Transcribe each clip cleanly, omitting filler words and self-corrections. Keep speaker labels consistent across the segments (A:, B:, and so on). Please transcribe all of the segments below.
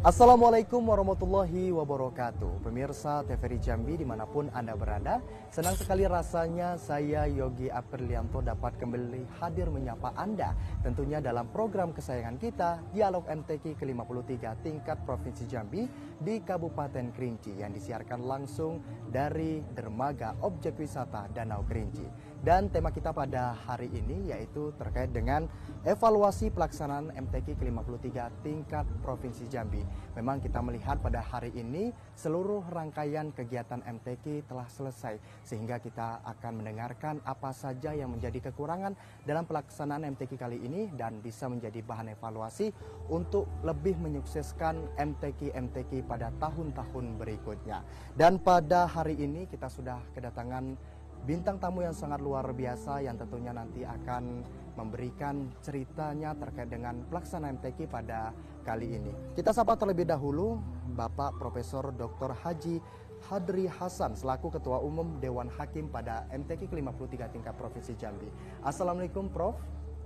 A: Assalamualaikum warahmatullahi wabarakatuh. Pemirsa TVRI Jambi dimanapun Anda berada, senang sekali rasanya saya Yogi Aprilianto dapat kembali hadir menyapa Anda. Tentunya dalam program kesayangan kita, Dialog MTQ ke-53 tingkat Provinsi Jambi di Kabupaten Kerinci yang disiarkan langsung dari Dermaga Objek Wisata Danau Kerinci. Dan tema kita pada hari ini yaitu terkait dengan evaluasi pelaksanaan MTQ ke-53 tingkat Provinsi Jambi. Memang kita melihat pada hari ini seluruh rangkaian kegiatan MTQ telah selesai, sehingga kita akan mendengarkan apa saja yang menjadi kekurangan dalam pelaksanaan MTQ kali ini dan bisa menjadi bahan evaluasi untuk lebih menyukseskan MTQ pada tahun-tahun berikutnya. Dan pada hari ini kita sudah kedatangan bintang tamu yang sangat luar biasa yang tentunya nanti akan memberikan ceritanya terkait dengan pelaksanaan MTQ pada kali ini. Kita sapa terlebih dahulu Bapak Profesor Dr. Haji Hadri Hasan selaku Ketua Umum Dewan Hakim pada MTQ ke-53 tingkat Provinsi Jambi. Assalamualaikum Prof.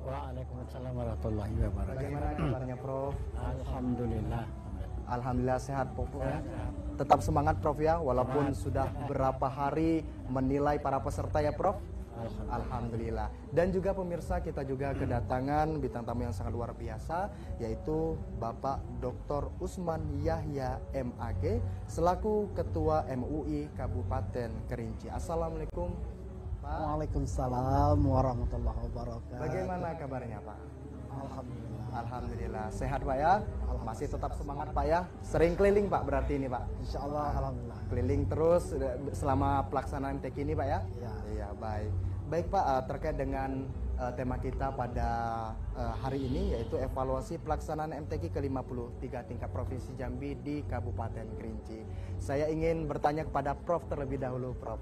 B: Waalaikumsalam warahmatullahi wabarakatuh.
A: Bagaimana kabarnya Prof?
B: Alhamdulillah.
A: Alhamdulillah sehat Prof. Tetap semangat Prof ya, walaupun sudah berapa hari menilai para peserta ya Prof. Alhamdulillah. Dan juga pemirsa, kita juga kedatangan bintang tamu yang sangat luar biasa, yaitu Bapak Dr. Usman Yahya MAG selaku Ketua MUI Kabupaten Kerinci. Assalamualaikum Pak.
B: Waalaikumsalam warahmatullahi wabarakatuh.
A: Bagaimana kabarnya Pak?
B: Alhamdulillah.
A: Alhamdulillah. Sehat Pak ya? Masih tetap semangat Pak ya? Sering keliling Pak berarti ini Pak?
B: Insya Allah, alhamdulillah.
A: Keliling terus selama pelaksanaan MTQ ini Pak ya?
B: Ya.
A: Iya, baik. Baik Pak, terkait dengan tema kita pada hari ini yaitu evaluasi pelaksanaan MTQ ke-53 tingkat Provinsi Jambi di Kabupaten Kerinci. Saya ingin bertanya kepada Prof terlebih dahulu Prof.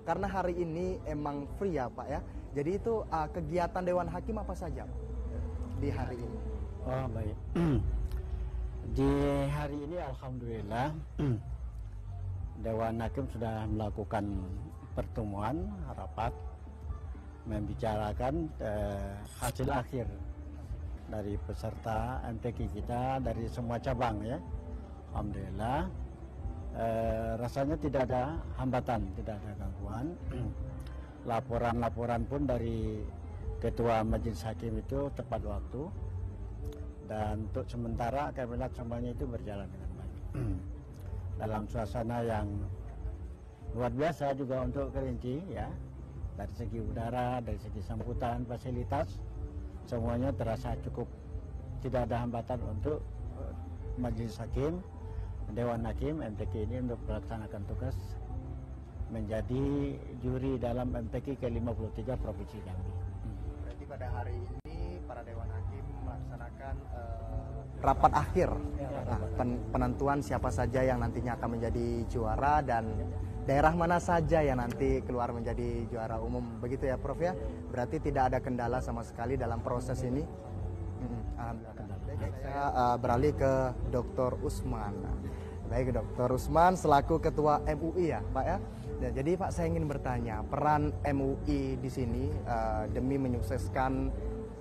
A: Karena hari ini emang free ya Pak ya. Jadi itu kegiatan Dewan Hakim apa saja Pak, di hari ini?
B: Oh baik. Di hari ini alhamdulillah Dewan Hakim sudah melakukan pertemuan rapat membicarakan hasil akhir dari peserta MTQ kita dari semua cabang ya. Alhamdulillah rasanya tidak ada hambatan, tidak ada gangguan. Laporan-laporan pun dari Ketua Majelis Hakim itu tepat waktu, dan untuk sementara kami lihat semuanya itu berjalan dengan baik. Dalam suasana yang luar biasa juga untuk Kerinci ya, dari segi udara, dari segi sambutan, fasilitas, semuanya terasa cukup, tidak ada hambatan untuk Majelis Hakim, Dewan Hakim MTQ ini untuk melaksanakan tugas menjadi juri dalam MTQ ke-53 Provinsi Jambi.
A: Berarti pada hari ini para Dewan Hakim melaksanakan rapat akhir, penentuan siapa saja yang nantinya akan menjadi juara dan daerah mana saja yang nanti keluar menjadi juara umum, begitu ya Prof ya? Berarti tidak ada kendala sama sekali dalam proses ini. Alhamdulillah. Baik, saya beralih ke Dr. Usman. Baik, Dr. Usman selaku Ketua MUI ya Pak ya. Dan jadi Pak, saya ingin bertanya peran MUI di sini demi menyukseskan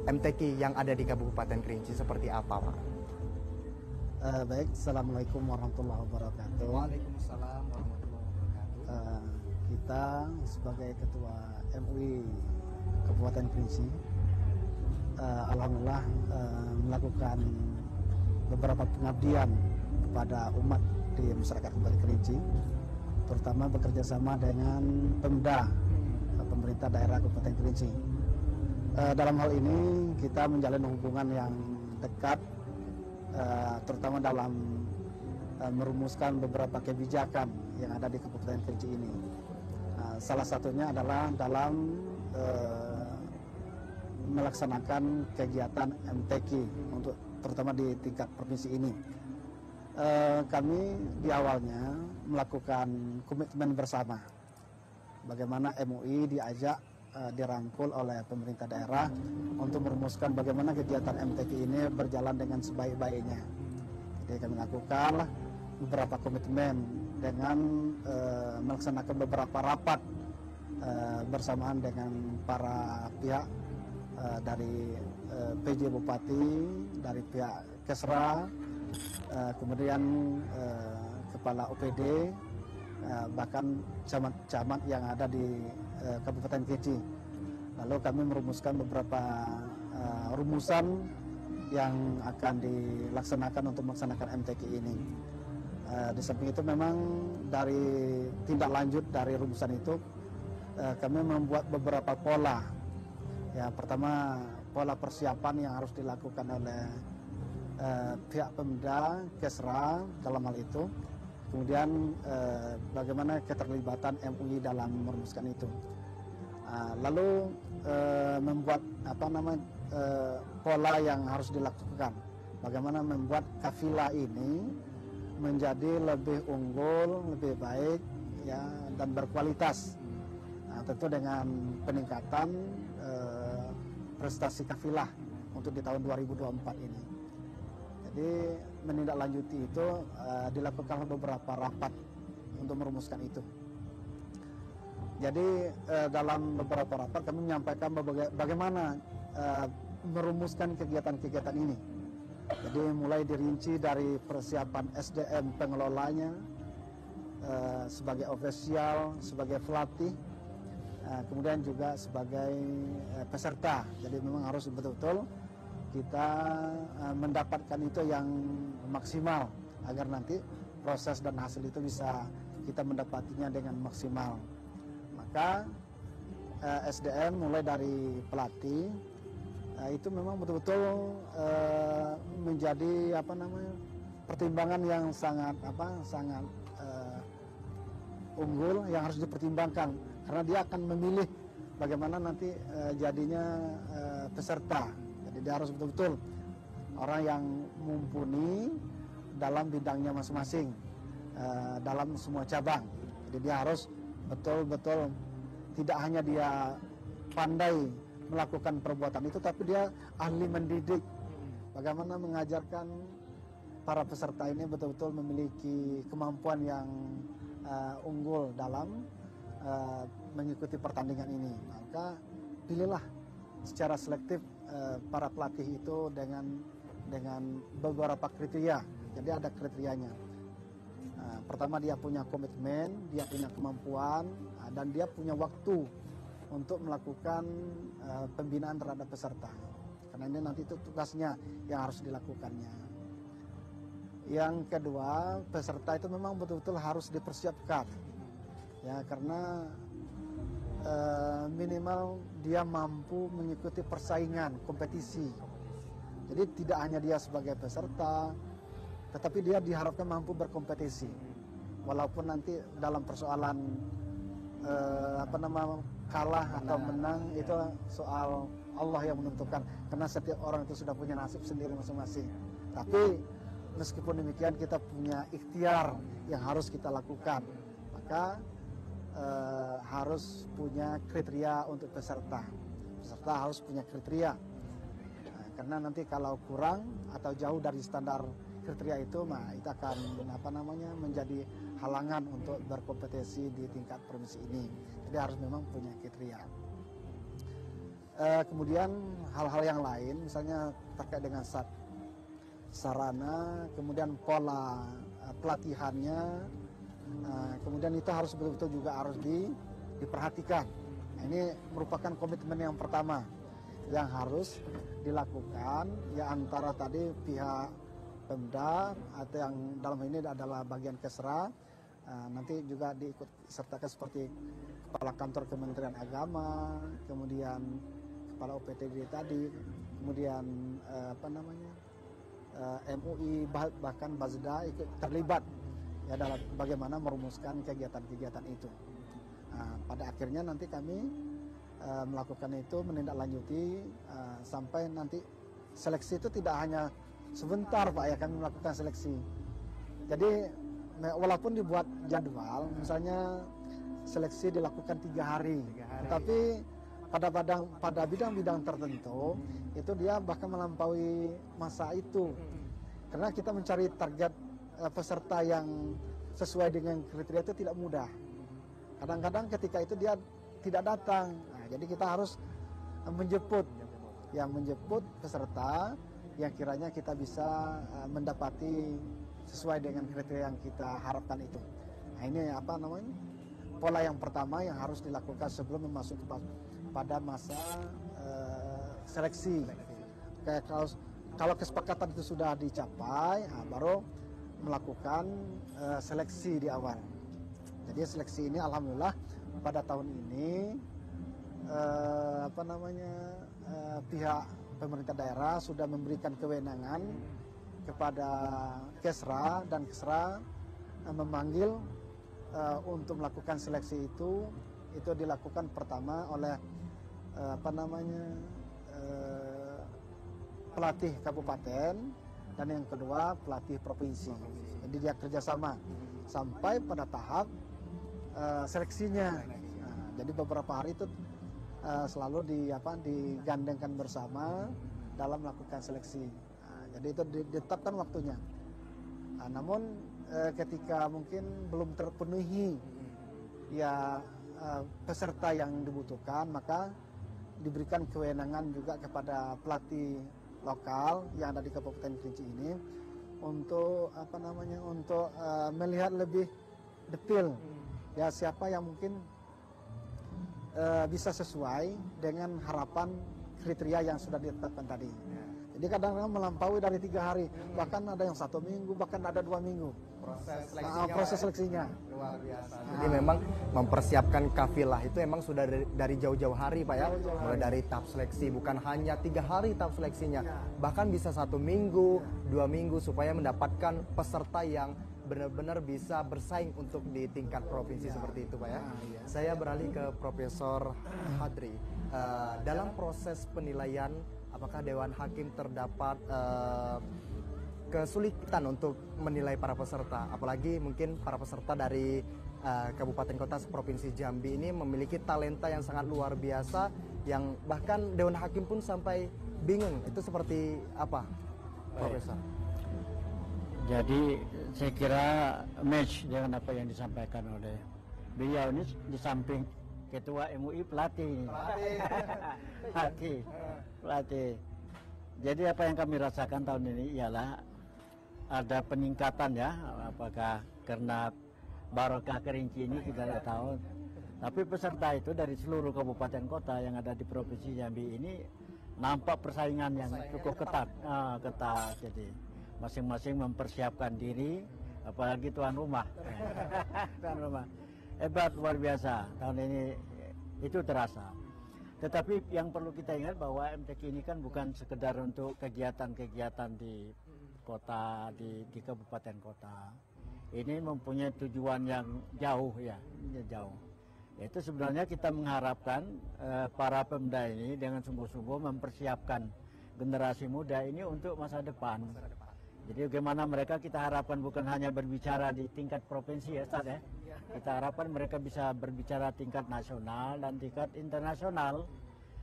A: MTQ yang ada di Kabupaten Kerinci seperti apa Pak?
B: Baik, Assalamualaikum warahmatullahi wabarakatuh.
A: Waalaikumsalam warahmatullahi wabarakatuh.
B: Kita sebagai Ketua MUI Kabupaten Kerinci, alhamdulillah melakukan beberapa pengabdian kepada umat di masyarakat Kabupaten Kerinci, terutama bekerja sama dengan Pemda, pemerintah daerah Kabupaten Kerinci. Dalam hal ini kita menjalin hubungan yang dekat, terutama dalam merumuskan beberapa kebijakan yang ada di Kabupaten Kerinci ini. Salah satunya adalah dalam melaksanakan kegiatan MTQ untuk terutama di tingkat provinsi ini. Kami di awalnya melakukan komitmen bersama bagaimana MUI diajak dirangkul oleh pemerintah daerah untuk merumuskan bagaimana kegiatan MTQ ini berjalan dengan sebaik-baiknya. Jadi kami lakukan beberapa komitmen dengan melaksanakan beberapa rapat bersamaan dengan para pihak dari PJ Bupati, dari pihak Kesra,
C: kemudian kepala OPD, bahkan camat-camat yang ada di Kabupaten Keci. Lalu kami merumuskan beberapa rumusan yang akan dilaksanakan untuk melaksanakan MTQ ini. Di samping itu memang dari tindak lanjut dari rumusan itu kami membuat beberapa pola. Ya, pertama pola persiapan yang harus dilakukan oleh pihak Pemda, Kesra dalam hal itu. Kemudian bagaimana keterlibatan MUI dalam merumuskan itu. Lalu membuat pola yang harus dilakukan. Bagaimana membuat kafilah ini menjadi lebih unggul, lebih baik, ya, dan berkualitas. Tentu dengan peningkatan prestasi kafilah untuk di tahun 2024 ini. Jadi menindaklanjuti itu dilakukan beberapa rapat untuk merumuskan itu. Jadi dalam beberapa rapat kami menyampaikan bagaimana merumuskan kegiatan-kegiatan ini. Jadi mulai dirinci dari persiapan SDM pengelolanya, sebagai ofisial, sebagai pelatih, kemudian juga sebagai peserta. Jadi memang harus betul-betul kita mendapatkan itu yang maksimal agar nanti proses dan hasil itu bisa kita mendapatinya dengan maksimal. Maka SDM mulai dari pelatih itu memang betul-betul menjadi pertimbangan yang sangat unggul yang harus dipertimbangkan, karena dia akan memilih bagaimana nanti jadinya peserta. Jadi dia harus betul-betul orang yang mumpuni dalam bidangnya masing-masing, dalam semua cabang. Jadi dia harus betul-betul tidak hanya dia pandai melakukan perbuatan itu, tapi dia ahli mendidik. Bagaimana mengajarkan para peserta ini betul-betul memiliki kemampuan yang unggul dalam mengikuti pertandingan ini. Maka pilihlah secara selektif para pelatih itu dengan beberapa kriteria. Jadi ada kriterianya. Pertama, dia punya komitmen, dia punya kemampuan, dan dia punya waktu untuk melakukan pembinaan terhadap peserta. Karena ini nanti itu tugasnya yang harus dilakukannya. Yang kedua, peserta itu memang betul-betul harus dipersiapkan. Ya, karena minimal dia mampu mengikuti persaingan, kompetisi. Jadi tidak hanya dia sebagai peserta, tetapi dia diharapkan mampu berkompetisi. Walaupun nanti dalam persoalan kalah atau menang itu soal Allah yang menentukan, karena setiap orang itu sudah punya nasib sendiri masing-masing. Tapi meskipun demikian kita punya ikhtiar yang harus kita lakukan. Maka harus punya kriteria untuk peserta. Peserta harus punya kriteria. Karena nanti kalau kurang atau jauh dari standar kriteria itu, itu akan menjadi halangan untuk berkompetisi di tingkat provinsi ini. Jadi harus memang punya kriteria. Kemudian hal-hal yang lain, misalnya terkait dengan sarana, kemudian pola pelatihannya, kemudian itu harus betul-betul juga harus diperhatikan. Nah, ini merupakan komitmen yang pertama yang harus dilakukan, ya, antara tadi pihak Pemda atau yang dalam ini adalah bagian Kesra, nanti juga diikut sertakan seperti Kepala Kantor Kementerian Agama, kemudian Kepala OPTD tadi, kemudian MUI, bahkan Bazda ikut terlibat ya dalam bagaimana merumuskan kegiatan-kegiatan itu. Pada akhirnya nanti kami melakukan itu, menindaklanjuti sampai nanti seleksi itu tidak hanya sebentar, Pak, ya, kami melakukan seleksi. Jadi walaupun dibuat jadwal, misalnya seleksi dilakukan 3 hari, tapi pada bidang-bidang tertentu itu dia bahkan melampaui masa itu, karena kita mencari target peserta yang sesuai dengan kriteria itu tidak mudah. Kadang-kadang ketika itu dia tidak datang, jadi kita harus menjemput peserta yang kiranya kita bisa mendapati sesuai dengan kriteria yang kita harapkan itu. Nah, ini apa namanya, pola yang pertama yang harus dilakukan sebelum memasuki pada masa seleksi. Kayak kalau kesepakatan itu sudah dicapai, baru melakukan seleksi di awal. Jadi seleksi ini alhamdulillah pada tahun ini pihak pemerintah daerah sudah memberikan kewenangan kepada Kesra, dan Kesra memanggil untuk melakukan seleksi itu dilakukan pertama oleh pelatih kabupaten, dan yang kedua pelatih provinsi. Jadi dia kerjasama sampai pada tahap seleksinya. Nah, jadi beberapa hari itu selalu digandengkan bersama dalam melakukan seleksi. Nah, jadi itu ditetapkan waktunya. Nah, namun ketika mungkin belum terpenuhi ya peserta yang dibutuhkan, maka diberikan kewenangan juga kepada pelatih lokal yang ada di Kabupaten Kerinci ini untuk melihat lebih detail ya siapa yang mungkin bisa sesuai dengan harapan kriteria yang sudah ditetapkan tadi. Jadi kadang-kadang melampaui dari 3 hari, bahkan ada yang 1 minggu, bahkan ada 2 minggu. Proses seleksinya
A: luar biasa. Jadi memang mempersiapkan kafilah itu emang sudah dari jauh-jauh hari, Pak ya. Mulai dari tahap seleksi, bukan hanya 3 hari tahap seleksinya, bahkan bisa 1 minggu, 2 minggu supaya mendapatkan peserta yang benar-benar bisa bersaing untuk di tingkat provinsi seperti itu, Pak ya. Saya beralih ke Profesor Hadri. Dalam proses penilaian, apakah Dewan Hakim terdapat kesulitan untuk menilai para peserta? Apalagi mungkin para peserta dari kabupaten kota Provinsi Jambi ini memiliki talenta yang sangat luar biasa, yang bahkan Dewan Hakim pun sampai bingung. Itu seperti apa, Profesor?
B: Jadi saya kira match dengan apa yang disampaikan oleh beliau ini, di samping Ketua MUI pelatih ini. Pelatih. Jadi apa yang kami rasakan tahun ini ialah ada peningkatan ya, apakah karena Barokah Kerinci ini kita tidak tahu. Tapi peserta itu dari seluruh kabupaten kota yang ada di Provinsi Jambi ini nampak persaingan yang cukup ketat. Ketat. Jadi masing-masing mempersiapkan diri, apalagi tuan rumah. Tuan rumah. Hebat, luar biasa tahun ini, itu terasa. Tetapi yang perlu kita ingat bahwa MTQ ini kan bukan sekedar untuk kegiatan-kegiatan di kota, di kabupaten kota. Ini mempunyai tujuan yang jauh ya, jauh. Yaitu sebenarnya kita mengharapkan para pemda ini dengan sungguh-sungguh mempersiapkan generasi muda ini untuk masa depan. Jadi bagaimana mereka kita harapkan bukan hanya berbicara di tingkat provinsi ya Ustaz ya. Kita harapkan mereka bisa berbicara tingkat nasional dan tingkat internasional.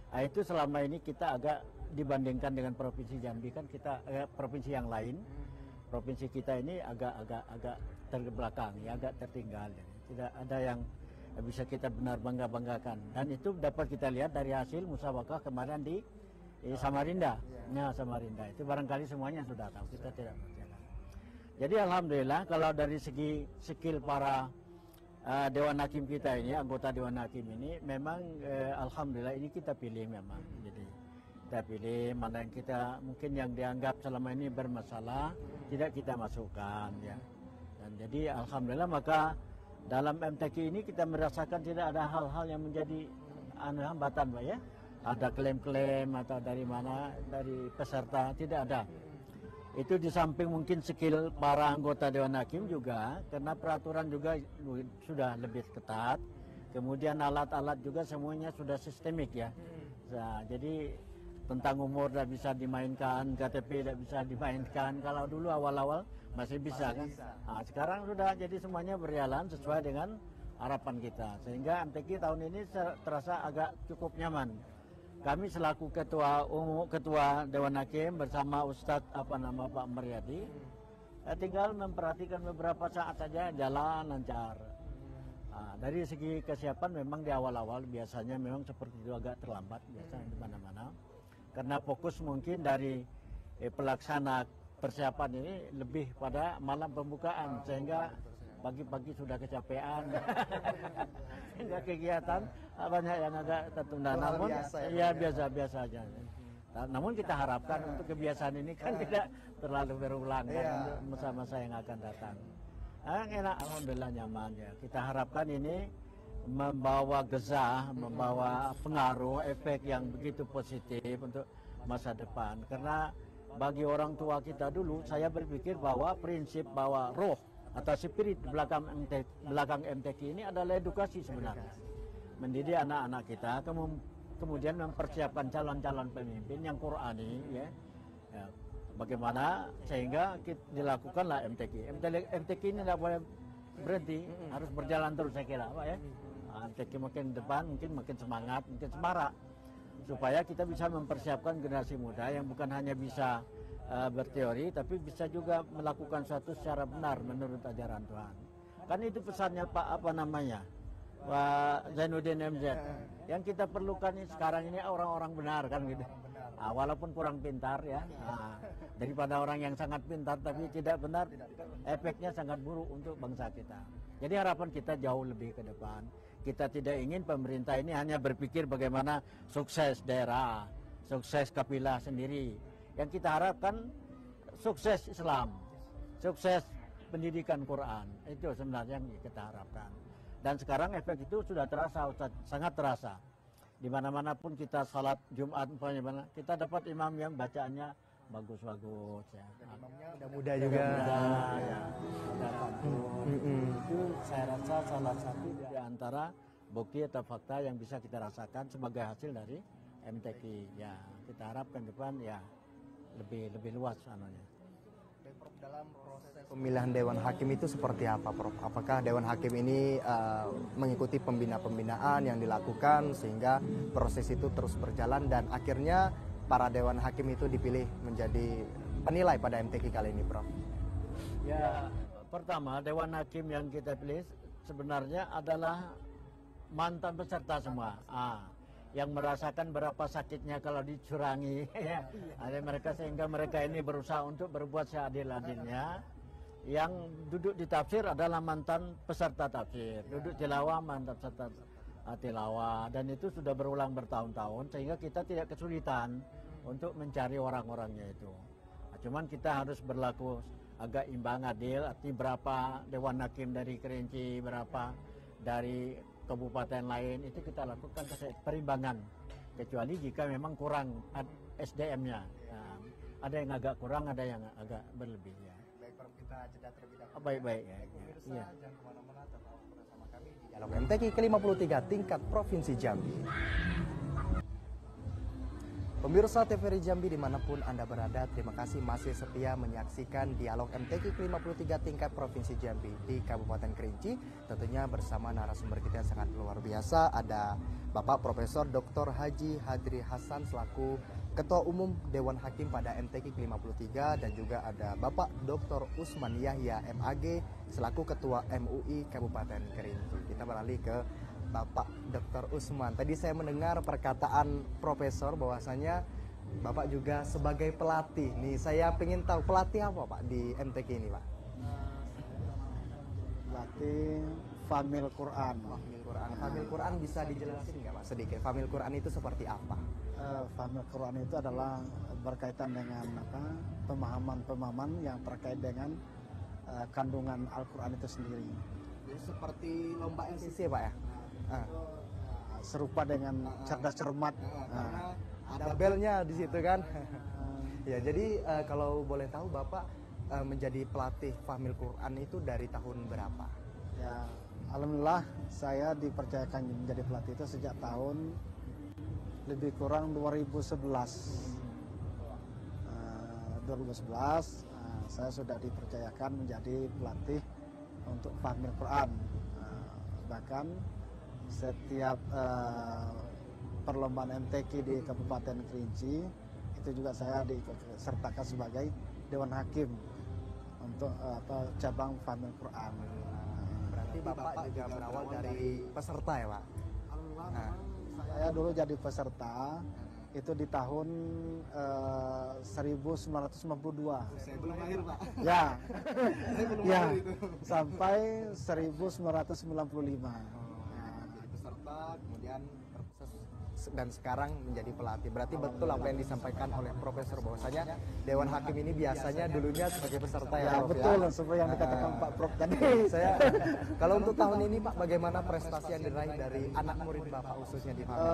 B: Nah, itu selama ini kita agak dibandingkan dengan Provinsi Jambi kan kita provinsi yang lain. Provinsi kita ini agak terbelakang ya, agak tertinggal. Tidak ada yang bisa kita benar banggakan. Dan itu dapat kita lihat dari hasil musyawarah kemarin di Samarinda. Ya, Samarinda. Itu barangkali semuanya sudah tahu, kita tidak berjalan. Jadi alhamdulillah kalau dari segi skill para Dewan Hakim kita ini, anggota Dewan Hakim ini memang alhamdulillah ini kita pilih memang. Jadi kita pilih mana yang kita mungkin yang dianggap selama ini bermasalah tidak kita masukkan ya. Dan jadi alhamdulillah maka dalam MTQ ini kita merasakan tidak ada hal-hal yang menjadi hambatan Pak ya. Ada klaim-klaim atau dari mana dari peserta, tidak ada. Itu di samping mungkin skill para anggota Dewan Hakim juga, karena peraturan juga sudah lebih ketat. Kemudian alat-alat juga semuanya sudah sistemik ya. Nah, jadi tentang umur tidak bisa dimainkan, KTP tidak bisa dimainkan. Kalau dulu awal-awal masih bisa kan. Nah, sekarang sudah jadi semuanya berjalan sesuai dengan harapan kita. Sehingga MTQ tahun ini terasa agak cukup nyaman. Kami selaku ketua Dewan Hakim bersama Ustadz Pak Maryadi tinggal memperhatikan beberapa saat saja jalan lancar. Nah, dari segi kesiapan memang di awal-awal biasanya memang seperti itu agak terlambat biasa di mana-mana. Karena fokus mungkin dari pelaksana persiapan ini lebih pada malam pembukaan, sehingga pagi-pagi sudah kecapean. Sehingga kegiatan banyak yang agak tertunda. Namun ya biasa-biasa aja. Namun kita harapkan untuk kebiasaan ini kan tidak terlalu berulang kan, untuk masa-masa yang akan datang. Enak, alhamdulillah nyaman ya. Kita harapkan ini membawa gezah, membawa pengaruh, efek yang begitu positif untuk masa depan. Karena bagi orang tua kita dulu, saya berpikir bahwa prinsip bahwa roh atau spirit belakang MTQ ini adalah edukasi sebenarnya. Mendidik anak-anak kita, kemudian mempersiapkan calon-calon pemimpin yang Qurani, ya. Bagaimana sehingga dilakukanlah MTQ. MTQ ini tidak boleh berhenti, harus berjalan terus saya kira, Pak ya. MTQ makin depan, mungkin makin semangat, mungkin semarak, supaya kita bisa mempersiapkan generasi muda yang bukan hanya bisa berteori, tapi bisa juga melakukan sesuatu secara benar menurut ajaran Tuhan. Kan itu pesannya Pak Pak Zainuddin MZ. Yang kita perlukan sekarang ini orang-orang benar kan gitu. Walaupun kurang pintar ya, daripada orang yang sangat pintar tapi tidak benar, efeknya sangat buruk untuk bangsa kita. Jadi harapan kita jauh lebih ke depan. Kita tidak ingin pemerintah ini hanya berpikir bagaimana sukses daerah, sukses kabilah sendiri. Yang kita harapkan sukses Islam, sukses pendidikan Quran. Itu sebenarnya yang kita harapkan. Dan sekarang efek itu sudah terasa, sangat terasa. Di mana-mana pun kita salat Jumat, kita dapat imam yang bacaannya bagus-bagus ya.
A: Imamnya muda-muda juga.
B: Ya. Itu saya rasa salah satu di antara bukti atau fakta yang bisa kita rasakan sebagai hasil dari MTQ. Ya, kita harapkan depan ya lebih luas anunya.
A: Dalam proses pemilihan Dewan Hakim itu seperti apa, Prof? Apakah Dewan Hakim ini mengikuti pembinaan yang dilakukan sehingga proses itu terus berjalan dan akhirnya para Dewan Hakim itu dipilih menjadi penilai pada MTQ kali ini, Prof?
B: Ya, pertama Dewan Hakim yang kita pilih sebenarnya adalah mantan peserta semua. Yang merasakan berapa sakitnya kalau dicurangi, ada mereka sehingga mereka ini berusaha untuk berbuat seadil-adilnya. Yang duduk di tafsir adalah mantan peserta tafsir, duduk tilawah mantan peserta tilawah, dan itu sudah berulang bertahun-tahun sehingga kita tidak kesulitan untuk mencari orang-orangnya itu. Cuman kita harus berlaku agak imbang, adil, artinya berapa Dewan Hakim dari Kerinci, berapa dari kabupaten lain, itu kita lakukan perimbangan, kecuali jika memang kurang SDM-nya. Ada yang agak kurang, ada yang agak berlebih ya.
A: Baik, Prof, kita jeda terlebih dahulu.
B: Baik ya.
A: Pemirsa, jangan kemana-mana, tetap bersama kami di Dialog MTQ ke-53 tingkat Provinsi Jambi. Pemirsa TVRI Jambi dimanapun Anda berada, terima kasih masih setia menyaksikan Dialog MTQ ke-53 tingkat Provinsi Jambi di Kabupaten Kerinci. Tentunya bersama narasumber kita yang sangat luar biasa, ada Bapak Profesor Dr. Haji Hadri Hasan selaku Ketua Umum Dewan Hakim pada MTQ ke-53 dan juga ada Bapak Dr. Usman Yahya MAG selaku Ketua MUI Kabupaten Kerinci. Kita beralih ke Bapak Dr. Usman. Tadi saya mendengar perkataan Profesor bahwasanya Bapak juga sebagai pelatih. Nih saya ingin tahu pelatih apa Pak di MTQ ini Pak?
C: Pelatih Famil Quran.
A: Famil Quran bisa dijelasin nggak Pak sedikit? Famil Quran itu seperti apa?
C: Famil Quran itu adalah berkaitan dengan pemahaman-pemahaman yang terkait dengan kandungan Al-Quran itu sendiri.
A: Jadi seperti lomba NCC Pak ya?
C: Serupa dengan cerdas cermat.
A: Karena ada belnya di situ kan. Ya, jadi kalau boleh tahu Bapak menjadi pelatih Famil Quran itu dari tahun berapa?
C: Ya, alhamdulillah saya dipercayakan menjadi pelatih itu sejak tahun lebih kurang 2011. 2011 saya sudah dipercayakan menjadi pelatih untuk Famil Quran. Bahkan setiap perlombaan MTQ di Kabupaten Kerinci itu juga saya disertakan sebagai Dewan Hakim untuk cabang Famil Quran.
A: Berarti Bapak juga berawal dari peserta ya Pak?
C: Saya dulu jadi peserta, itu di tahun 1992.
A: Saya belum lahir, Pak.
C: Ya,
A: Saya belum
C: ya,
A: lahir itu.
C: sampai 1995.
A: Jadi peserta, kemudian dan sekarang menjadi pelatih. Berarti betul apa yang disampaikan oleh Profesor bahwasanya Dewan Hakim ini biasanya dulunya sebagai peserta ya,
C: Ya,
A: Prof,
C: betul,
A: ya.
C: seperti yang dikatakan Pak Prof tadi.
A: Saya kalau untuk tahun ini Pak, bagaimana prestasi yang diraih dari anak murid Bapak khususnya di Fahmi?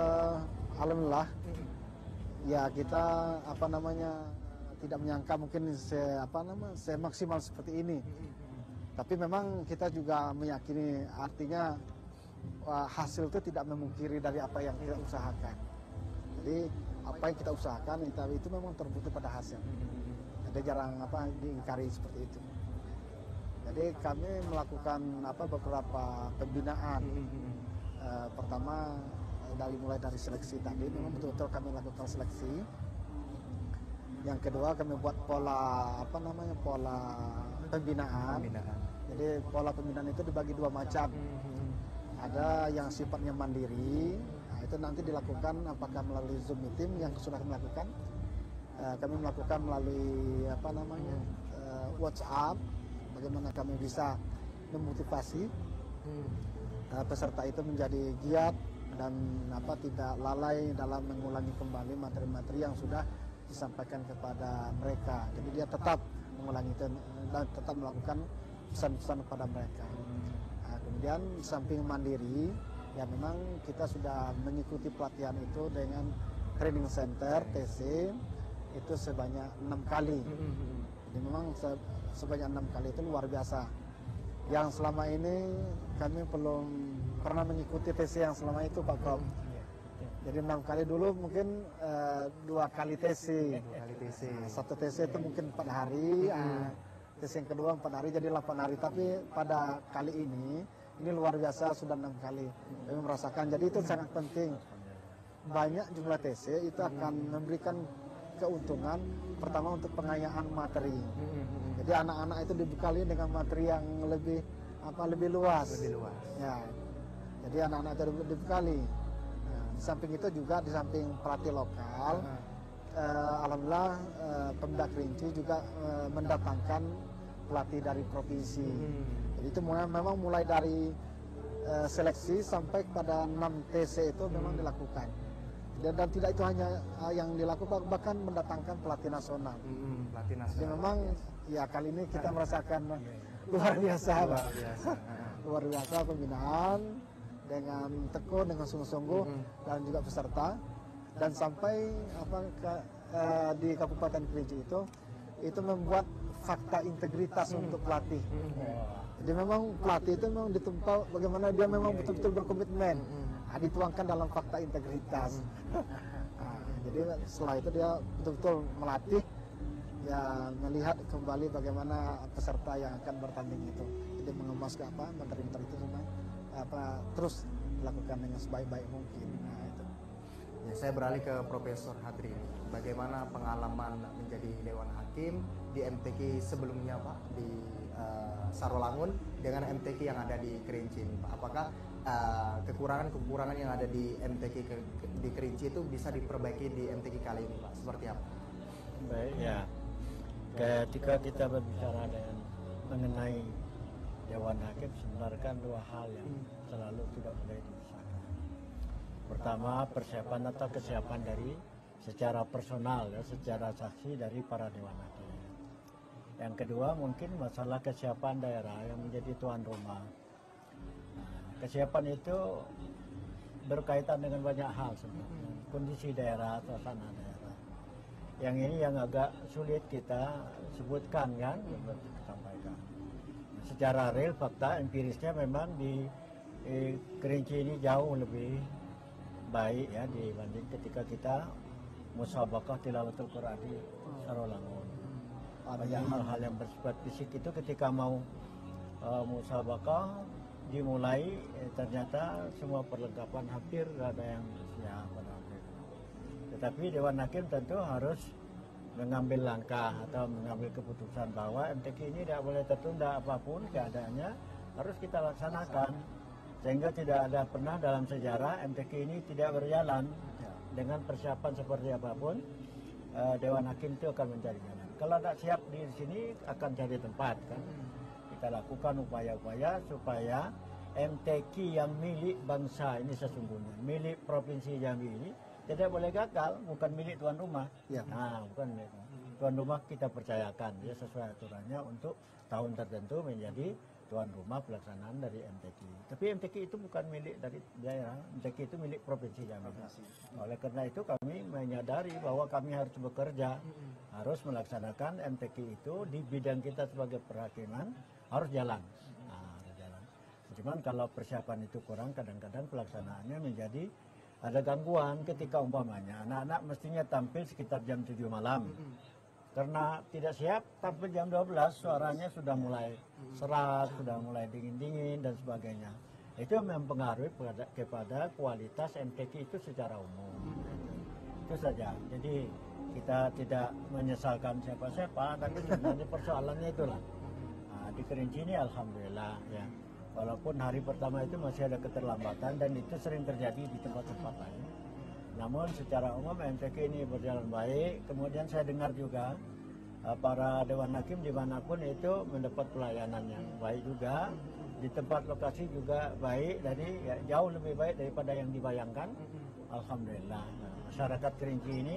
C: Alhamdulillah, ya kita tidak menyangka mungkin semaksimal seperti ini. Tapi memang kita juga meyakini, artinya hasil itu tidak memungkiri dari apa yang kita usahakan. Jadi apa yang kita usahakan itu memang terbukti pada hasil. Jadi jarang diingkari seperti itu. Jadi kami melakukan beberapa pembinaan. Pertama mulai dari seleksi tadi, memang betul-betul kami lakukan seleksi. Yang kedua kami buat pola pembinaan. Jadi pola pembinaan itu dibagi dua macam. Ada yang sifatnya mandiri, itu nanti dilakukan apakah melalui Zoom meeting yang sudah kami lakukan. Kami melakukan melalui WhatsApp, bagaimana kami bisa memotivasi peserta itu menjadi giat dan tidak lalai dalam mengulangi kembali materi-materi yang sudah disampaikan kepada mereka. Jadi dia tetap mengulangi dan tetap melakukan pesan-pesan kepada mereka. Kemudian samping mandiri, ya memang kita sudah mengikuti pelatihan itu dengan training center TC itu sebanyak 6 kali. Jadi memang sebanyak 6 kali itu luar biasa. Yang selama ini kami belum pernah mengikuti TC yang selama itu, Pak Prof. Jadi 6 kali dulu mungkin 2 kali TC.
A: 2 kali TC.
C: Satu TC itu mungkin 4 hari. TC yang kedua 4 hari, jadi 8 hari. Tapi pada kali ini luar biasa, sudah 6 kali. Kami merasakan, jadi itu sangat penting. Banyak jumlah TC itu akan memberikan keuntungan pertama untuk pengayaan materi. Jadi anak-anak itu dibekali dengan materi yang lebih luas.
A: Lebih luas.
C: Ya. Jadi anak-anak itu dibekali. Nah, di samping itu juga di samping pelatih lokal, alhamdulillah Pemda Kerinci juga mendatangkan pelatih dari provinsi. Jadi itu memang mulai dari seleksi sampai pada 6 TC itu memang dilakukan. Dan tidak itu hanya yang dilakukan, bahkan mendatangkan pelatih nasional.
A: Pelatih nasional.
C: Jadi memang ya kali ini kita merasakan luar biasa, Pak. Luar biasa pembinaan dengan tekun, dengan sungguh-sungguh dan juga peserta. Dan sampai di Kabupaten Kerinci itu membuat fakta integritas untuk pelatih. Jadi memang pelatih itu memang ditempa bagaimana dia memang betul-betul berkomitmen. Dituangkan dalam fakta integritas. Jadi setelah itu dia betul-betul melatih, ya melihat kembali bagaimana peserta yang akan bertanding itu. Jadi mengemas materi-materi itu semua terus dilakukan dengan sebaik-baik mungkin. Itu.
A: Ya, saya beralih ke Profesor Hadri. Bagaimana pengalaman menjadi Dewan Hakim di MTQ sebelumnya, Pak, di Sarolangun dengan MTQ yang ada di Kerinci ini, Pak? Apakah kekurangan-kekurangan yang ada di MTQ di Kerinci itu bisa diperbaiki di MTQ kali ini, Pak? Seperti apa?
B: Baik, ya. Ketika kita berbicara mengenai Dewan Hakim, sebenarnya kan dua hal yang selalu tidak boleh dipisahkan. Pertama, persiapan atau kesiapan dari secara personal, ya, secara saksi dari para Dewan Hakim. Yang kedua, mungkin masalah kesiapan daerah yang menjadi tuan rumah. Kesiapan itu berkaitan dengan banyak hal sebenarnya. Kondisi daerah, suasana daerah. Yang ini yang agak sulit kita sebutkan kan, seperti disampaikan. Secara real, fakta empirisnya memang di Kerinci ini jauh lebih baik ya dibanding ketika kita musabaqah tilawatul Quran di Sarolangun. Banyak hal-hal yang bersifat fisik itu ketika mau musabaqah dimulai, ternyata semua perlengkapan hampir ada yang siap. Tetapi Dewan Hakim tentu harus mengambil langkah atau mengambil keputusan bahwa MTQ ini tidak boleh tertunda, apapun keadaannya harus kita laksanakan, sehingga tidak ada pernah dalam sejarah MTQ ini tidak berjalan dengan persiapan seperti apapun, Dewan Hakim itu akan mencari jalan. Kalau tidak siap di sini akan cari tempat kan. Kita lakukan upaya-upaya supaya MTQ yang milik bangsa ini sesungguhnya, milik Provinsi Jambi ini tidak boleh gagal, bukan milik tuan rumah.
C: Ya.
B: Nah, bukan milik tuan rumah, kita percayakan dia sesuai aturannya untuk tahun tertentu menjadi tuan rumah pelaksanaan dari MTQ. Tapi MTQ itu bukan milik dari daerah, MTQ itu milik Provinsi Jambi. Oleh karena itu kami menyadari bahwa kami harus bekerja, harus melaksanakan MTQ itu di bidang kita sebagai perhakiman harus jalan. Nah, harus jalan. Cuman kalau persiapan itu kurang, kadang-kadang pelaksanaannya menjadi ada gangguan ketika umpamanya anak-anak mestinya tampil sekitar jam 7 malam. Karena tidak siap, tampil jam 12, suaranya sudah mulai serak, sudah mulai dingin-dingin dan sebagainya. Itu mempengaruhi kepada kualitas MTQ itu secara umum. Itu saja. Jadi kita tidak menyesalkan siapa-siapa, tapi sebenarnya persoalannya itulah. Nah, di Kerinci ini alhamdulillah ya. Walaupun hari pertama itu masih ada keterlambatan dan itu sering terjadi di tempat-tempat lain. Namun secara umum MTQ ini berjalan baik. Kemudian saya dengar juga para Dewan Hakim dimanapun itu mendapat pelayanan yang baik juga. Di tempat lokasi juga baik, jadi ya, jauh lebih baik daripada yang dibayangkan. Alhamdulillah. Nah, masyarakat Kerinci ini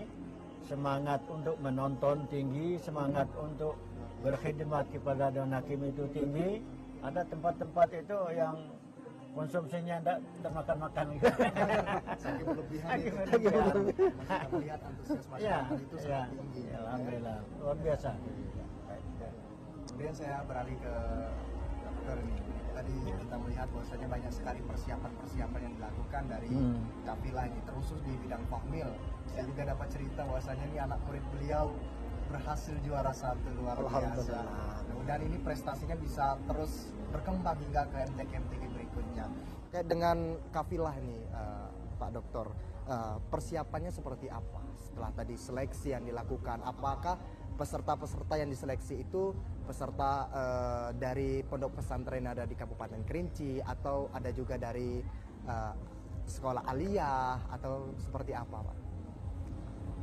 B: semangat untuk menonton tinggi, semangat untuk berkhidmat kepada Dewan Hakim itu tinggi. Ada tempat-tempat itu yang konsumsinya tidak makan-makan.
A: Saking berlebihan itu. Kita melihat antusias masyarakat itu sangat tinggi.
B: Alhamdulillah, luar biasa.
A: Kemudian saya beralih ke dokter ini. Tadi kita melihat bahwasanya banyak sekali persiapan-persiapan yang dilakukan dari kafilah ini, terusus di bidang fahmil. Saya juga dapat cerita bahwasanya ini anak murid beliau berhasil juara 1 luar biasa. Dan ini prestasinya bisa terus berkembang hingga ke MTQ berikutnya. Kayak dengan kafilah ini, Pak Dokter, persiapannya seperti apa? Setelah tadi seleksi yang dilakukan, apakah peserta-peserta yang diseleksi itu peserta dari pondok pesantren yang ada di Kabupaten Kerinci, atau ada juga dari sekolah aliyah, atau seperti apa, Pak?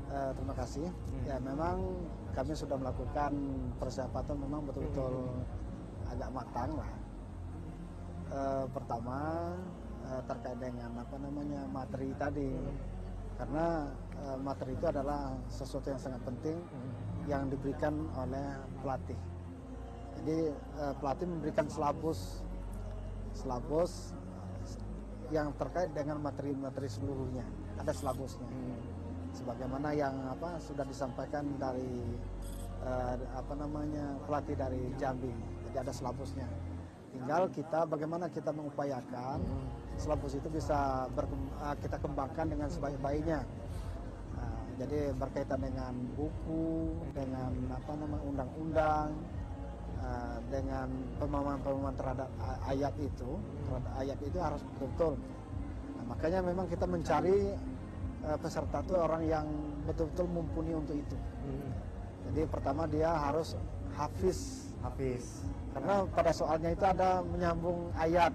C: Terima kasih. Ya, memang kami sudah melakukan persiapan memang betul-betul agak matang lah. Pertama terkait dengan materi tadi, karena materi itu adalah sesuatu yang sangat penting yang diberikan oleh pelatih. Jadi pelatih memberikan silabus yang terkait dengan materi-materi seluruhnya, ada silabusnya. Sebagaimana yang sudah disampaikan dari pelatih dari Jambi, jadi ada silabusnya. Tinggal kita bagaimana kita mengupayakan silabus itu bisa kita kembangkan dengan sebaik-baiknya. Jadi berkaitan dengan buku, dengan undang-undang, dengan pemahaman terhadap ayat itu harus betul-betul. Nah, makanya memang kita mencari peserta itu orang yang betul-betul mumpuni untuk itu. Jadi pertama dia harus hafiz. Karena pada soalnya itu ada menyambung ayat.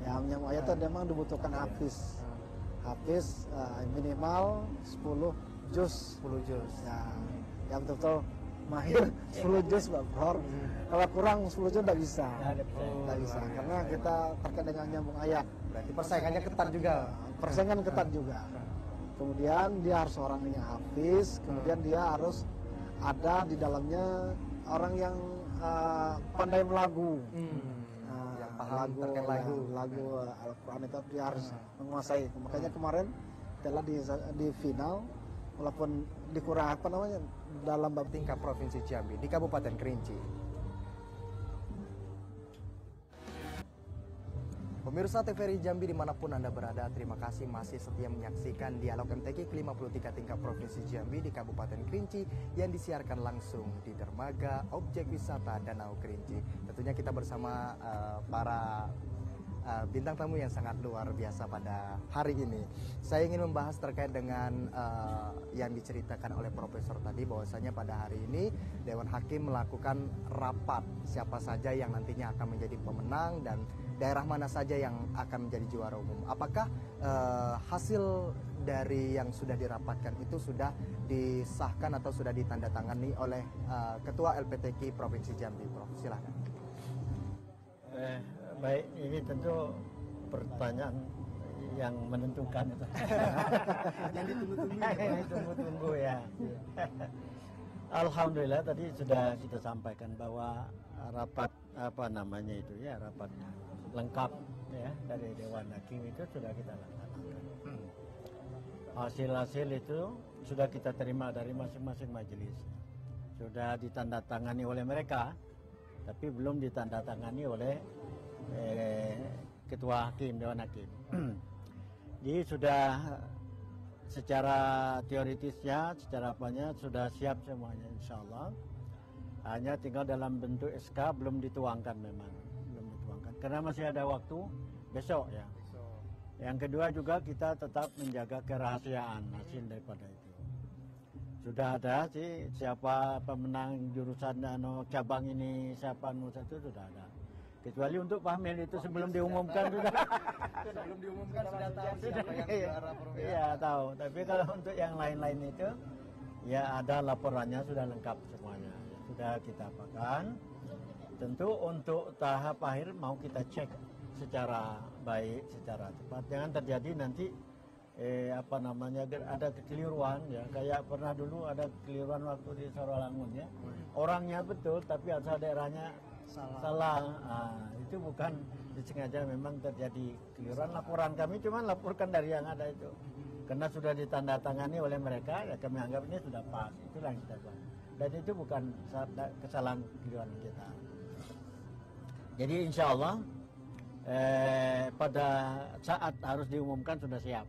C: Ya, menyambung ayat itu memang dibutuhkan hafiz. Hafiz minimal 10 juz. Ya, yang betul-betul mahir 10 juz, Pak Prof. Kalau kurang 10 juz tidak bisa. Karena kita terkait dengan nyambung ayat.
A: Berarti persaingannya ketat juga.
C: Persaingan ketat juga. Kemudian dia harus orang yang hafiz, kemudian dia harus ada di dalamnya orang yang pandai melagu.
A: Yang paham terkait
C: lagu Al-Quran itu dia harus menguasai. Makanya kemarin telah di final, walaupun dikurang dalam bab
A: tingkat Provinsi Jambi di Kabupaten Kerinci. Pemirsa TVRI Jambi dimanapun Anda berada, terima kasih masih setia menyaksikan Dialog MTQ ke-53 tingkat Provinsi Jambi di Kabupaten Kerinci yang disiarkan langsung di dermaga objek wisata Danau Kerinci. Tentunya kita bersama para bintang tamu yang sangat luar biasa pada hari ini. Saya ingin membahas terkait dengan yang diceritakan oleh Profesor tadi, bahwasanya pada hari ini Dewan Hakim melakukan rapat siapa saja yang nantinya akan menjadi pemenang dan daerah mana saja yang akan menjadi juara umum. Apakah hasil dari yang sudah dirapatkan itu sudah disahkan atau sudah ditandatangani oleh Ketua LPTKI Provinsi Jambi, Prof? Silahkan.
B: Baik, ini tentu pertanyaan yang menentukan.
A: Yang ditunggu-tunggu.
B: Yang ditunggu-tunggu ya. Alhamdulillah tadi sudah kita sampaikan bahwa rapat rapat lengkap ya dari Dewan Hakim itu sudah kita laksanakan. Hasil-hasil itu sudah kita terima dari masing-masing majelis. Sudah ditandatangani oleh mereka, tapi belum ditandatangani oleh Ketua Hakim, Dewan Hakim. Jadi sudah secara teoritisnya, secara apanya sudah siap semuanya insya Allah. Hanya tinggal dalam bentuk SK belum dituangkan memang. Belum dituangkan. Karena masih ada waktu besok ya. Yang kedua juga kita tetap menjaga kerahasiaan hasil daripada itu. Sudah ada sih siapa pemenang jurusan cabang ini, siapa itu sudah ada. Kecuali untuk Fahmil itu sebelum diumumkan sudah.
A: Sebelum diumumkan sudah tahu siapa yang juara, Prof.
B: Iya tahu. Tapi kalau untuk yang lain-lain itu ya ada laporannya sudah lengkap semuanya. Sudah kita apakan. Tentu untuk tahap akhir mau kita cek secara baik, secara cepat. Jangan terjadi nanti ada kekeliruan ya. Kayak pernah dulu ada kekeliruan waktu di Sorolangun ya. Orangnya betul tapi asal daerahnya salah. Itu bukan disengaja, memang terjadi keliruan. Laporan kami cuma laporkan dari yang ada itu. Karena sudah ditandatangani oleh mereka, ya kami anggap ini sudah pas. Itulah yang kita buat. Dan itu bukan kesalahan keliruan kita. Jadi insya Allah pada saat harus diumumkan sudah siap.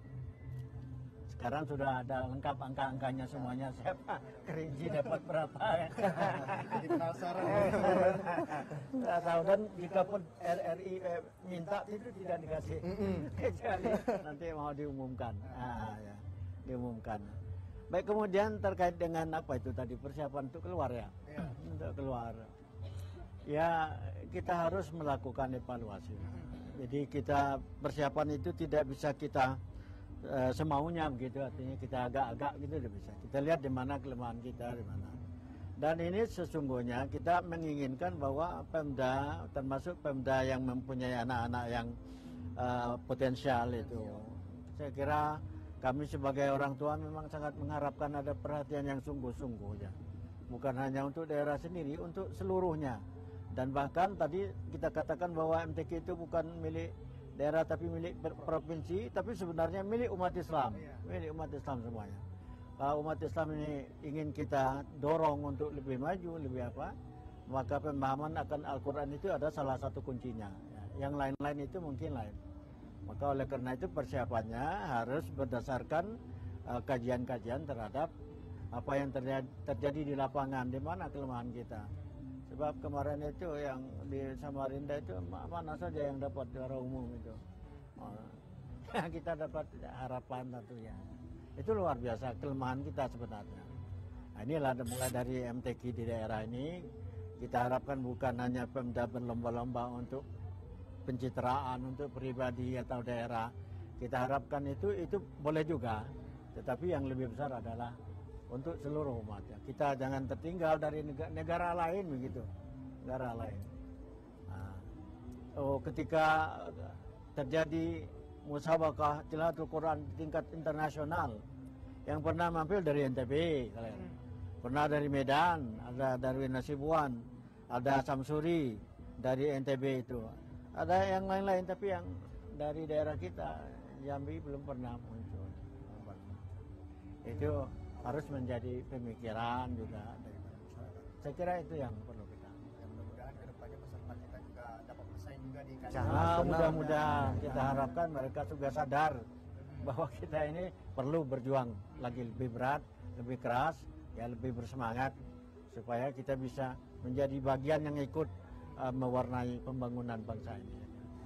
B: Sekarang sudah ada lengkap angka-angkanya semuanya, siapa kerinci dapat berapa ya.
A: Jadi penasaran.
B: Tidak tahu, dan jika pun RRI minta itu tidak dikasih. Kecuali nanti mau diumumkan. Ya, diumumkan. Baik, kemudian terkait dengan apa itu tadi, persiapan untuk keluar ya. Untuk keluar. Ya, kita harus melakukan evaluasi. Jadi kita persiapan itu tidak bisa kita semaunya begitu, artinya kita agak-agak gitu tidak bisa. Kita lihat di mana kelemahan kita, di mana. Dan ini sesungguhnya kita menginginkan bahwa Pemda, termasuk Pemda yang mempunyai anak-anak yang potensial itu. Saya kira kami sebagai orang tua memang sangat mengharapkan ada perhatian yang sungguh-sungguh ya. Bukan hanya untuk daerah sendiri, untuk seluruhnya. Dan bahkan tadi kita katakan bahwa MTQ itu bukan milik daerah tapi milik provinsi, tapi sebenarnya milik umat Islam, milik umat Islam semuanya. Kalau umat Islam ini ingin kita dorong untuk lebih maju, lebih apa, maka pemahaman akan Al-Quran itu ada salah satu kuncinya. Yang lain-lain itu mungkin lain. Maka oleh karena itu persiapannya harus berdasarkan kajian-kajian terhadap apa yang terjadi di lapangan, di mana kelemahan kita. Sebab kemarin itu yang di Samarinda itu mana saja yang dapat juara umum itu. Kita dapat harapan tentunya. Itu luar biasa kelemahan kita sebenarnya. Nah, inilah mulai dari MTQ di daerah ini, kita harapkan bukan hanya Pemda berlomba-lomba untuk pencitraan, untuk pribadi atau daerah. Kita harapkan itu boleh juga. Tetapi yang lebih besar adalah untuk seluruh umat. Kita jangan tertinggal dari negara lain begitu, negara lain. Ketika terjadi musabaqah tilawatul Quran tingkat internasional, yang pernah mampir dari NTB, pernah dari Medan, ada Darwin Nasibuan, ada Samsuri dari NTB itu, ada yang lain-lain, tapi yang dari daerah kita Jambi belum pernah muncul. Itu harus menjadi pemikiran juga dari masyarakat. Saya kira itu yang perlu kita.
A: Dan mudah-mudahan kedepannya peserta kita juga dapat bersaing juga di
B: Mudah-mudahan kita harapkan mereka juga sadar bahwa kita ini perlu berjuang lagi lebih berat, lebih keras, ya lebih bersemangat supaya kita bisa menjadi bagian yang ikut mewarnai pembangunan bangsa ini.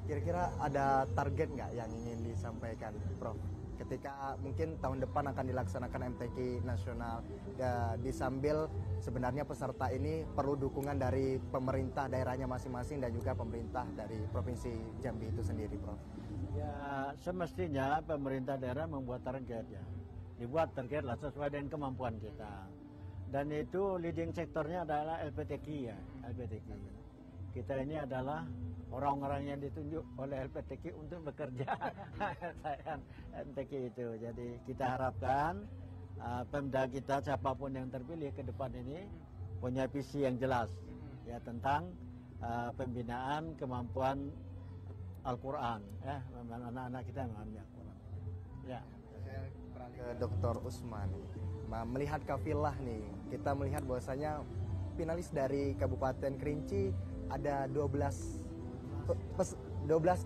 A: Kira-kira ada target nggak yang ingin disampaikan, Prof? Ketika mungkin tahun depan akan dilaksanakan MTQ nasional, ya, disambil sebenarnya peserta ini perlu dukungan dari pemerintah daerahnya masing-masing dan juga pemerintah dari Provinsi Jambi itu sendiri, Prof.
B: Ya, semestinya pemerintah daerah membuat target ya. Dibuat target lah sesuai dengan kemampuan kita. Dan itu leading sektornya adalah LPTQ ya, LPTQ. Kita ini adalah orang-orang yang ditunjuk oleh LPTQ untuk bekerja MTQ itu. Jadi kita harapkan Pemda kita siapapun yang terpilih ke depan ini punya visi yang jelas ya tentang pembinaan kemampuan Al-Quran ya, anak-anak kita memahami Al-Quran. Ya.
A: Saya beralih ke Dr. Usman. Melihat kafilah nih, kita melihat bahwasanya finalis dari Kabupaten Kerinci ada 12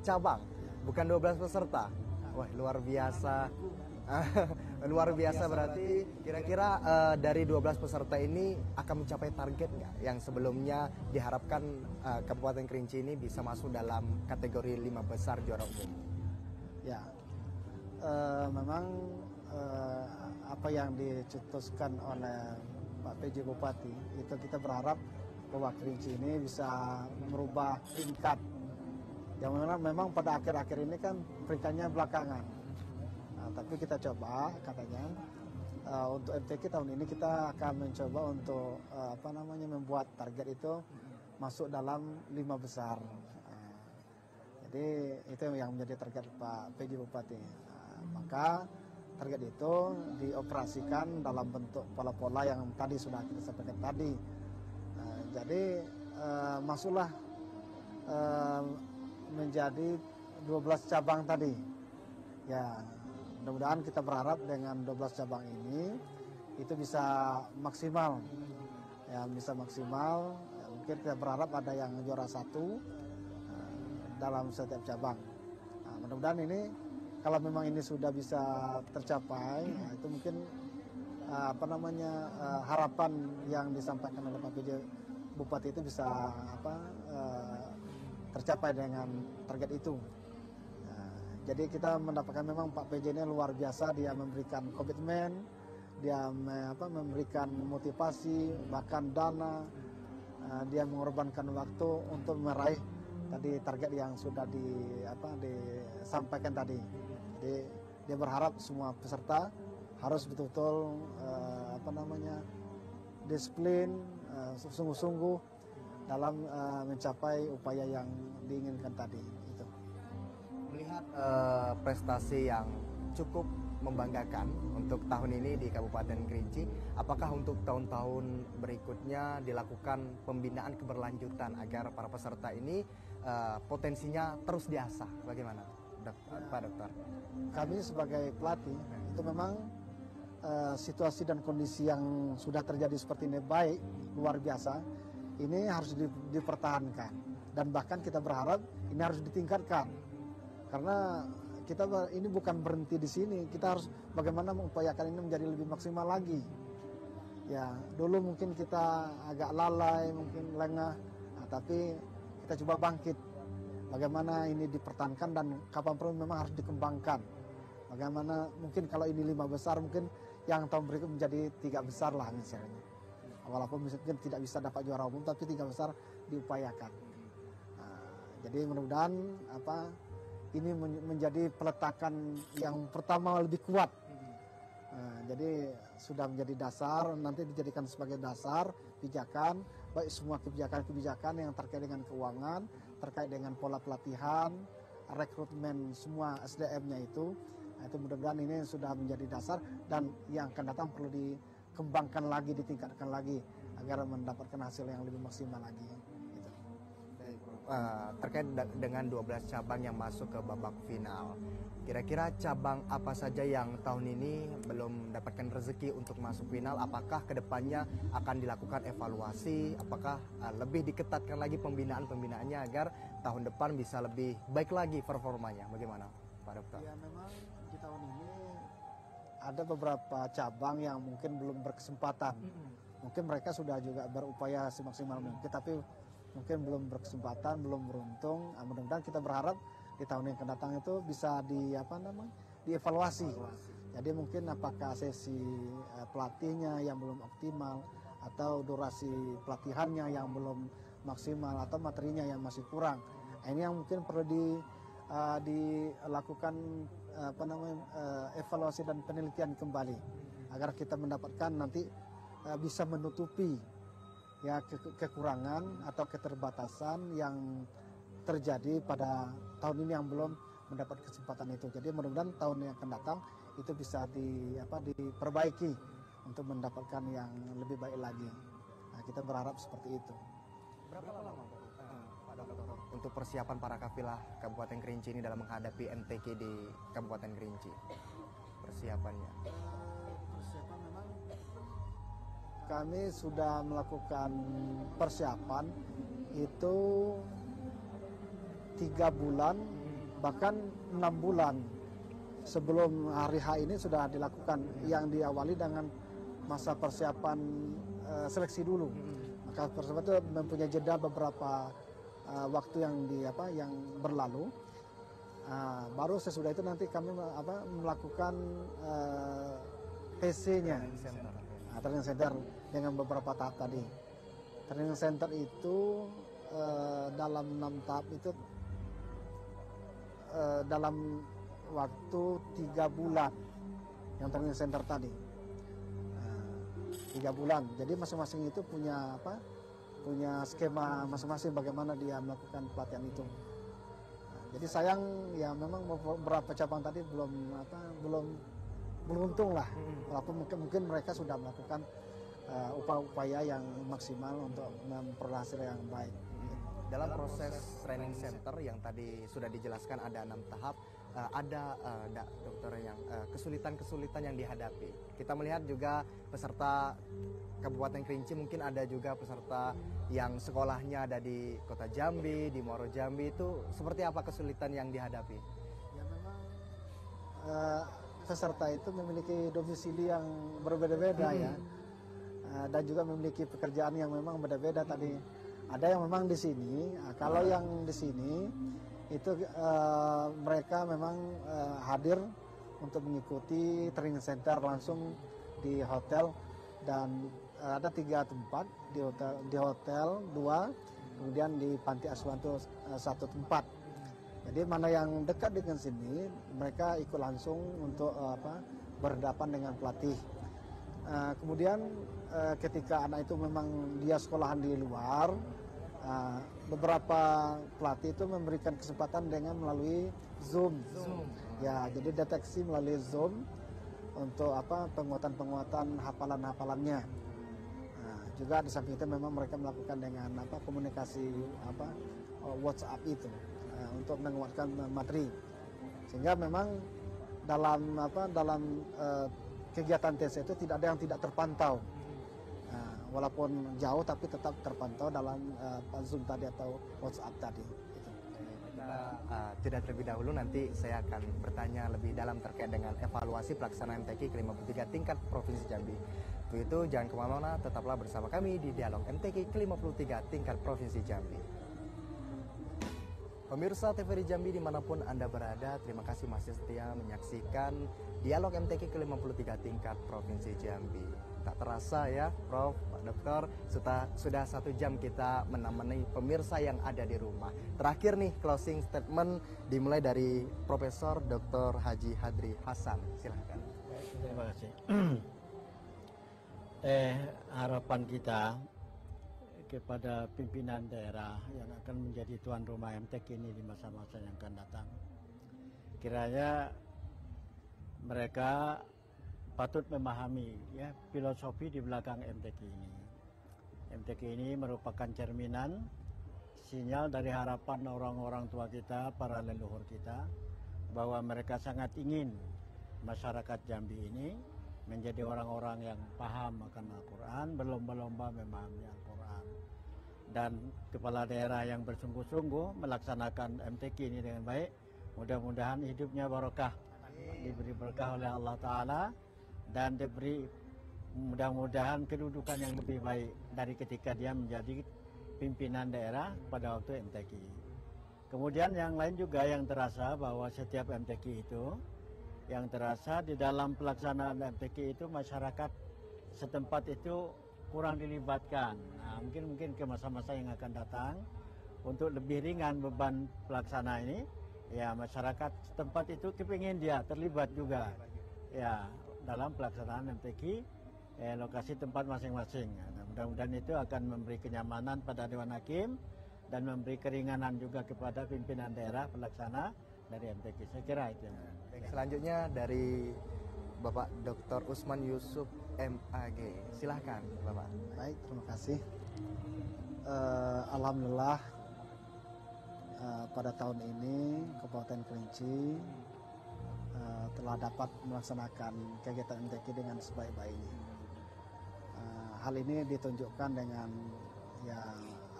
A: cabang, bukan 12 peserta. Wah, luar biasa. Luar biasa berarti. Kira-kira dari 12 peserta ini akan mencapai target nggak? Yang sebelumnya diharapkan Kabupaten Kerinci ini bisa masuk dalam kategori 5 besar juara umum.
C: Ya, memang apa yang dicetuskan oleh Pak PJ Bupati itu kita berharap bahwa Kerinci ini bisa merubah tingkat. Yang memang pada akhir-akhir ini kan peringkatnya belakangan. Nah, tapi kita coba katanya untuk MTQ tahun ini kita akan mencoba untuk membuat target itu masuk dalam 5 besar. Jadi itu yang menjadi target Pak PJ Bupati. Maka target itu dioperasikan dalam bentuk pola-pola yang tadi sudah kita sampaikan tadi. Jadi masuklah menjadi 12 cabang tadi. Ya, mudah-mudahan kita berharap dengan 12 cabang ini itu bisa maksimal. Ya, bisa maksimal. Ya, mungkin kita berharap ada yang juara 1 dalam setiap cabang. Nah, mudah-mudahan ini kalau memang ini sudah bisa tercapai, nah itu mungkin harapan yang disampaikan oleh Pak PJ Bupati itu bisa tercapai dengan target itu. Nah, jadi kita mendapatkan memang Pak PJ ini luar biasa, dia memberikan komitmen, dia memberikan motivasi, bahkan dana, dia mengorbankan waktu untuk meraih tadi target yang sudah disampaikan tadi. Jadi dia berharap semua peserta harus betul-betul disiplin, sungguh-sungguh dalam mencapai upaya yang diinginkan tadi. Itu.
A: Melihat prestasi yang cukup membanggakan untuk tahun ini di Kabupaten Kerinci, apakah untuk tahun-tahun berikutnya dilakukan pembinaan keberlanjutan agar para peserta ini potensinya terus diasah? Bagaimana, Pak Dokter?
C: Kami sebagai pelatih itu memang situasi dan kondisi yang sudah terjadi seperti ini baik, luar biasa, ini harus dipertahankan dan bahkan kita berharap ini harus ditingkatkan karena kita ini bukan berhenti di sini, kita harus bagaimana mengupayakan ini menjadi lebih maksimal lagi. Ya, dulu mungkin kita agak lalai, mungkin lengah, tapi kita coba bangkit. Bagaimana ini dipertahankan dan kapan perlu memang harus dikembangkan. Bagaimana mungkin kalau ini 5 besar, mungkin yang tahun berikut menjadi 3 besar lah misalnya. Walaupun mungkin tidak bisa dapat juara umum, tapi 3 besar diupayakan. Nah, jadi mudah-mudahan ini menjadi peletakan yang pertama lebih kuat. Nah, jadi sudah menjadi dasar, nanti dijadikan sebagai dasar pijakan, baik semua kebijakan-kebijakan yang terkait dengan keuangan, terkait dengan pola pelatihan, rekrutmen semua SDM-nya itu. Nah, itu mudah-mudahan ini sudah menjadi dasar dan yang akan datang perlu dikembangkan lagi, ditingkatkan lagi agar mendapatkan hasil yang lebih maksimal lagi. Gitu.
A: Terkait dengan 12 cabang yang masuk ke babak final, kira-kira cabang apa saja yang tahun ini belum mendapatkan rezeki untuk masuk final? Apakah kedepannya akan dilakukan evaluasi? Apakah lebih diketatkan lagi pembinaannya agar tahun depan bisa lebih baik lagi performanya? Bagaimana, Pak Dokter?
C: Ya, memang di tahun ini ada beberapa cabang yang mungkin belum berkesempatan. Mungkin mereka sudah juga berupaya semaksimal mungkin, tapi mungkin belum berkesempatan, belum beruntung. Mudah-mudahan kita berharap di tahun yang akan datang itu bisa dievaluasi. Jadi mungkin apakah sesi pelatihnya yang belum optimal, atau durasi pelatihannya yang belum maksimal, atau materinya yang masih kurang. Ini yang mungkin perlu dilakukan evaluasi dan penelitian kembali agar kita mendapatkan nanti bisa menutupi ya kekurangan atau keterbatasan yang terjadi pada tahun ini yang belum mendapat kesempatan itu. Jadi mudah-mudahan tahun yang akan datang itu bisa diperbaiki untuk mendapatkan yang lebih baik lagi. Nah, kita berharap seperti itu.
A: Berapa lama Pak Dokter untuk persiapan para kafilah Kabupaten Kerinci ini dalam menghadapi MTQ di Kabupaten Kerinci? Persiapannya?
C: Persiapan memang kami sudah melakukan persiapan itu 3 bulan bahkan 6 bulan sebelum hari H ini sudah dilakukan, yang diawali dengan masa persiapan seleksi dulu. Maka persiapan itu mempunyai jeda beberapa waktu yang berlalu. Baru sesudah itu nanti kami melakukan TC-nya, training center dengan beberapa tahap tadi. Training center itu dalam 6 tahap itu dalam waktu 3 bulan yang training center tadi. 3 bulan. Jadi masing-masing itu punya skema masing-masing bagaimana dia melakukan pelatihan itu. Jadi sayang ya memang beberapa cabang tadi belum beruntung lah. Walaupun mungkin mereka sudah melakukan upaya yang maksimal untuk memperoleh hasil yang baik.
A: Dalam proses training center yang tadi sudah dijelaskan ada 6 tahap, ada dokter yang kesulitan-kesulitan yang dihadapi. Kita melihat juga peserta Kabupaten Kerinci, mungkin ada juga peserta yang sekolahnya ada di Kota Jambi, di Muaro Jambi, itu seperti apa kesulitan yang dihadapi?
C: Ya memang peserta itu memiliki domisili yang berbeda-beda ya, dan juga memiliki pekerjaan yang memang berbeda tadi. Ada yang memang di sini, kalau yang di sini itu mereka memang hadir untuk mengikuti training center langsung di hotel, dan ada 3 tempat, di hotel 2, kemudian di panti asuhan itu 1 tempat. Jadi mana yang dekat dengan sini mereka ikut langsung untuk berhadapan dengan pelatih. Kemudian ketika anak itu memang dia sekolahan di luar, beberapa pelatih itu memberikan kesempatan dengan melalui Zoom. Ya, jadi deteksi melalui Zoom untuk penguatan hafalannya. Juga di samping itu memang mereka melakukan dengan komunikasi WhatsApp itu untuk menguatkan materi. Sehingga memang dalam kegiatan tes itu tidak ada yang tidak terpantau. Walaupun jauh tapi tetap terpantau dalam Zoom tadi atau WhatsApp tadi.
A: Tidak terlebih dahulu, nanti saya akan bertanya lebih dalam terkait dengan evaluasi pelaksanaan MTQ ke-53 tingkat Provinsi Jambi. Untuk itu jangan kemana-mana, tetaplah bersama kami di Dialog MTQ ke-53 tingkat Provinsi Jambi. Pemirsa TVRI Jambi dimanapun Anda berada, terima kasih masih setia menyaksikan Dialog MTQ ke-53 tingkat Provinsi Jambi. Tak terasa ya Prof, Pak Dokter, sudah 1 jam kita menemani pemirsa yang ada di rumah. Terakhir nih closing statement dimulai dari Profesor Dr. Haji Hadri Hasan. Silahkan.
B: Terima kasih. Harapan kita kepada pimpinan daerah yang akan menjadi tuan rumah MTQ ini di masa-masa yang akan datang, kiranya mereka patut memahami ya filosofi di belakang MTQ ini. MTQ ini merupakan cerminan sinyal dari harapan orang-orang tua kita, para leluhur kita, bahwa mereka sangat ingin masyarakat Jambi ini menjadi orang-orang yang paham akan Al-Quran, berlomba-lomba memahami Al-Quran. Dan kepala daerah yang bersungguh-sungguh melaksanakan MTQ ini dengan baik, mudah-mudahan hidupnya barokah, diberi berkah oleh Allah Ta'ala, dan diberi mudah-mudahan kedudukan yang lebih baik dari ketika dia menjadi pimpinan daerah pada waktu MTQ. Kemudian yang lain juga yang terasa bahwa setiap MTQ itu, yang terasa di dalam pelaksanaan MTQ itu masyarakat setempat itu kurang dilibatkan. Nah, mungkin ke masa-masa yang akan datang untuk lebih ringan beban pelaksana ini, ya masyarakat setempat itu kepingin dia terlibat juga ya dalam pelaksanaan MTQ lokasi tempat masing-masing. Nah, mudah-mudahan itu akan memberi kenyamanan pada Dewan Hakim dan memberi keringanan juga kepada pimpinan daerah pelaksana dari MTQ. Saya kira itu.
A: Baik, selanjutnya dari Bapak Dr. Usman Yusuf MAG. Silahkan Bapak.
C: Baik, terima kasih. Alhamdulillah pada tahun ini Kabupaten Kerinci telah dapat melaksanakan kegiatan MTQ dengan sebaik-baiknya. Hal ini ditunjukkan dengan ya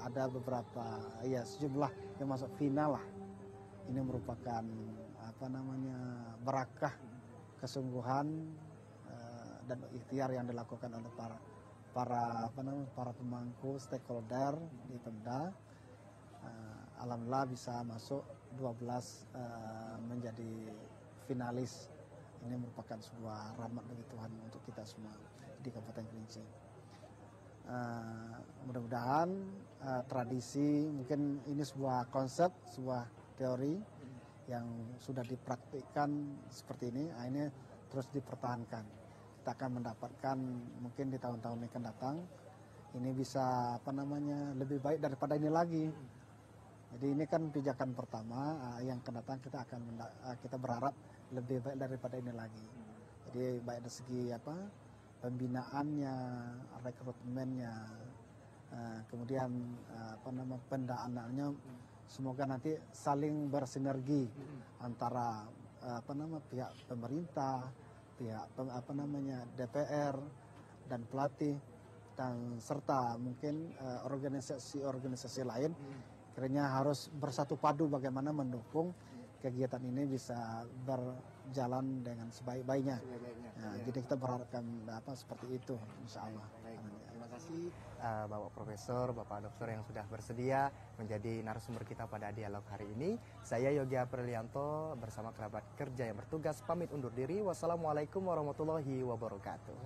C: ada beberapa ya sejumlah yang masuk final lah. Ini merupakan berkah kesungguhan dan ikhtiar yang dilakukan oleh para pemangku stakeholder di Pemda. Alhamdulillah bisa masuk 12 menjadi finalis. Ini merupakan sebuah rahmat dari Tuhan untuk kita semua di Kabupaten Kerinci. Mudah-mudahan tradisi, mungkin ini sebuah konsep, sebuah teori yang sudah dipraktikkan seperti ini terus dipertahankan. Kita akan mendapatkan mungkin di tahun-tahun yang akan datang ini bisa lebih baik daripada ini lagi. Jadi ini kan pijakan pertama, yang akan datang kita berharap lebih baik daripada ini lagi. Jadi baik dari segi pembinaannya, rekrutmennya, kemudian pendanaannya, semoga nanti saling bersinergi antara pihak pemerintah, pihak DPR dan pelatih dan serta mungkin organisasi-organisasi lain, kiranya harus bersatu padu bagaimana mendukung kegiatan ini bisa berjalan dengan sebaik-baiknya. Nah, jadi kita berharapkan seperti itu, insya Allah.
A: Terima kasih Bapak Profesor, Bapak Dokter yang sudah bersedia menjadi narasumber kita pada dialog hari ini. Saya Yogi Aprilianto bersama kerabat kerja yang bertugas pamit undur diri. Wassalamualaikum warahmatullahi wabarakatuh.